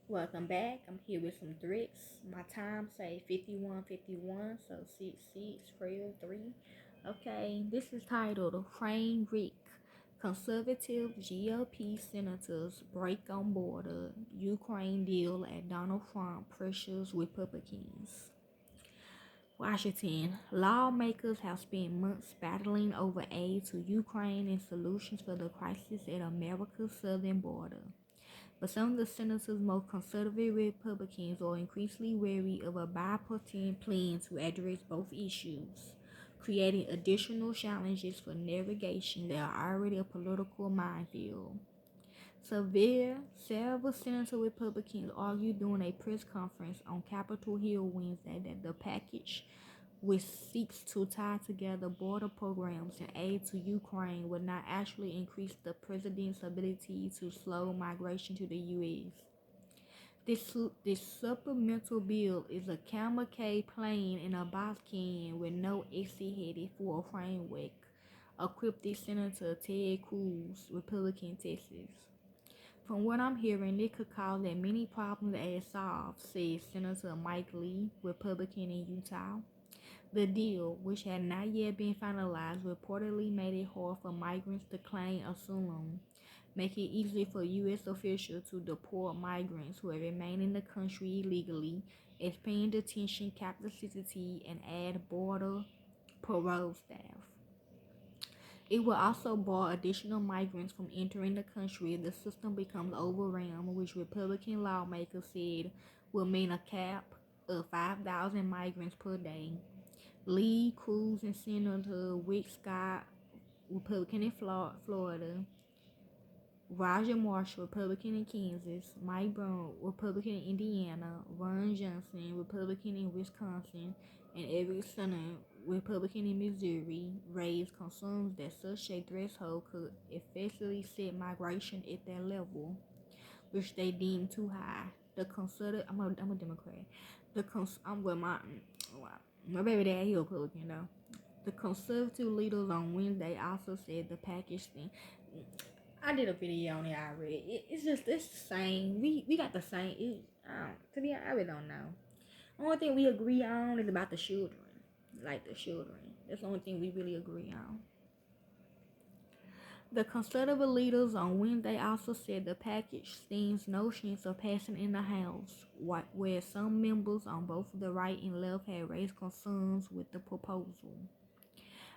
Welcome back. I'm here with some threats. My time say 51:51, so 6:6 Okay, this is titled "TRAINWRECK." Conservative GOP senators break on border. Ukraine deal at Donald Trump pressures Republicans. Washington. Lawmakers have spent months battling over aid to Ukraine and solutions for the crisis at America's southern border. But some of the senators' most conservative Republicans are increasingly wary of a bipartisan plan to address both issues, creating additional challenges for navigation that are already a political minefield. Several Senator Republicans argued during a press conference on Capitol Hill Wednesday that the package, which seeks to tie together border programs and aid to Ukraine, would not actually increase the president's ability to slow migration to the U.S. This supplemental bill is a cavalcade plane in a box can with no exit headed for a framework, equipped Senator Ted Cruz, Republican Texas. From what I'm hearing, it could cause that many problems as solved, said Senator Mike Lee, Republican in Utah. The deal, which had not yet been finalized, reportedly made it hard for migrants to claim asylum, make it easier for U.S. officials to deport migrants who have remained in the country illegally, expand detention capacity, and add border parole staff. It will also bar additional migrants from entering the country if the system becomes overwhelmed, which Republican lawmakers said will mean a cap of 5,000 migrants per day. Lee, Cruz, and Senator Rick Scott, Republican in Florida, Roger Marshall, Republican in Kansas, Mike Brown, Republican in Indiana, Ron Johnson, Republican in Wisconsin, and Eric Sonner, Republican in Missouri, raised concerns that such a threshold could effectively set migration at that level, which they deem too high. The conservative, I'm a Democrat. I'm with my baby dad, he a Republican though. The conservative leaders on Wednesday also said the package thing. I did a video on it already. It's the same. We got the same. To be honest, I really don't know. Only thing we agree on is about the children, like the children. That's the only thing we really agree on. The conservative leaders on Wednesday also said the package steams notions of passing in the House, where some members on both the right and left had raised concerns with the proposal.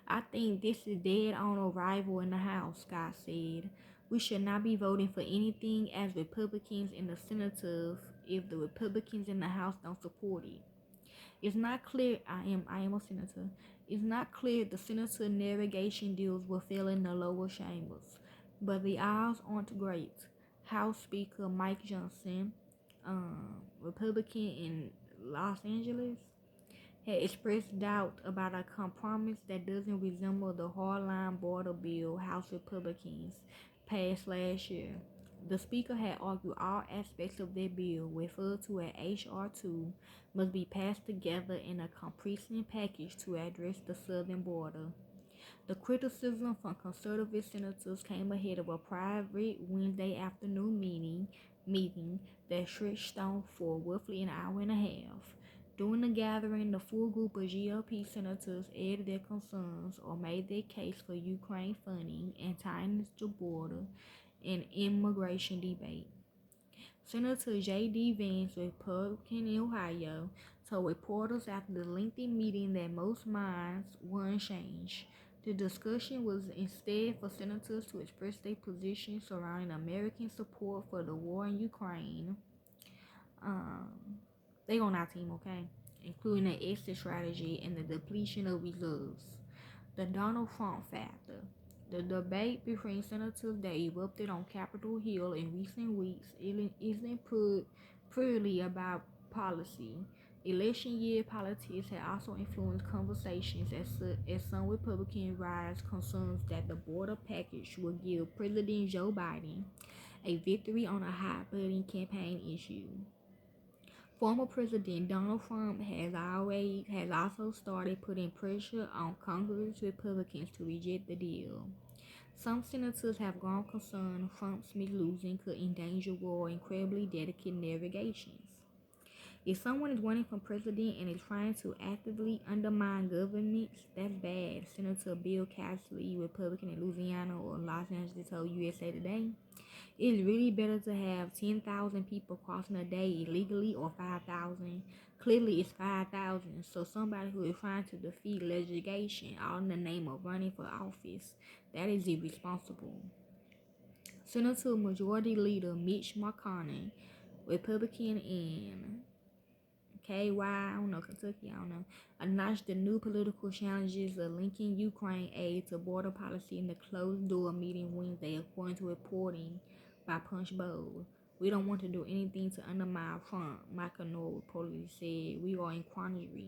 I think this is dead on arrival in the House, Scott said. We should not be voting for anything as Republicans in the Senate if the Republicans in the House don't support it. It's not clear. I am a senator. It's not clear the senator navigation deals will fail in the lower chambers, but the odds aren't great. House Speaker Mike Johnson, Republican in Los Angeles, had expressed doubt about a compromise that doesn't resemble the hardline border bill House Republicans passed last year. The Speaker had argued all aspects of their bill, referred to as H.R. 2, must be passed together in a comprehensive package to address the southern border. The criticism from conservative senators came ahead of a private Wednesday afternoon meeting that stretched on for roughly an hour and a half. During the gathering, the full group of GOP senators aired their concerns or made their case for Ukraine funding and tightening the border and immigration debate. Senator J.D. Vance, Republican in Ohio, told reporters after the lengthy meeting that most minds were unchanged. The discussion was instead for senators to express their position surrounding American support for the war in Ukraine. They on our team, okay? Including the exit strategy and the depletion of reserves. The Donald Trump factor. The debate between senators that erupted on Capitol Hill in recent weeks isn't purely about policy. Election year politics had also influenced conversations as some Republicans raised concerns that the border package would give President Joe Biden a victory on a hot-button campaign issue. Former President Donald Trump has also started putting pressure on Congress Republicans to reject the deal. Some senators have grown concerned Trump's losing could endanger war incredibly dedicated navigations. If someone is running for president and is trying to actively undermine governments, that's bad. Senator Bill Cassidy, Republican in Louisiana or Los Angeles, told USA Today. It's really better to have 10,000 people crossing a day illegally or 5,000. Clearly, it's 5,000. So somebody who is trying to defeat legislation all in the name of running for office, that is irresponsible. Senator Majority Leader Mitch McConnell, Republican in KY, I don't know, Kentucky, I don't know, announced the new political challenges of linking Ukraine aid to border policy in the closed door meeting Wednesday, according to reporting by Punch Bowl. We don't want to do anything to undermine Trump, McConnell reportedly said. We are in quandary.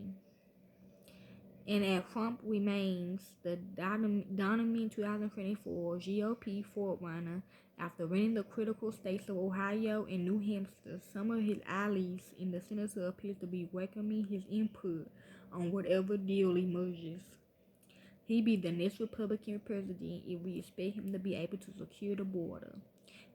And as Trump remains the dominant 2024 GOP frontrunner after winning the critical states of Ohio and New Hampshire, some of his allies in the Senate appear to be welcoming his input on whatever deal emerges. He be the next Republican president if we expect him to be able to secure the border.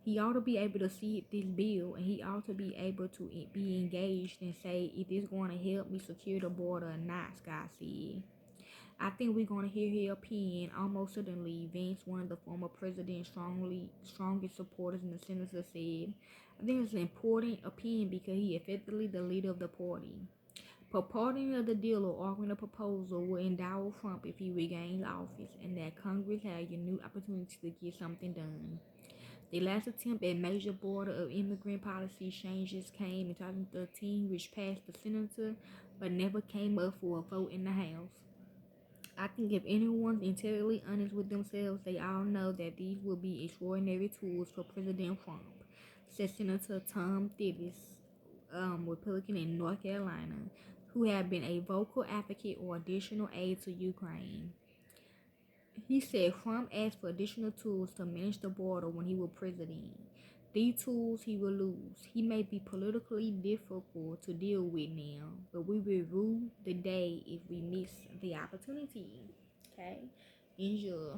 He ought to be able to see this bill, and he ought to be able to be engaged and say if it's going to help me secure the border or not, Scott said. I think we're going to hear his opinion almost certainly, Vance, one of the former president's strongest supporters in the Senate, said. I think it's an important opinion because he effectively the leader of the party. Purporting of the deal or offering a proposal will endow Trump if he regains office, and that Congress has a new opportunity to get something done. The last attempt at major border of immigrant policy changes came in 2013, which passed the Senate but never came up for a vote in the House. I think if anyone's entirely honest with themselves, they all know that these will be extraordinary tools for President Trump, said Senator Tom Tillis, Republican in North Carolina, who have been a vocal advocate for additional aid to Ukraine. He said Trump asked for additional tools to manage the border when he was president. These tools he will lose. He may be politically difficult to deal with now, but we will rue the day if we miss the opportunity. Okay? Enjoy.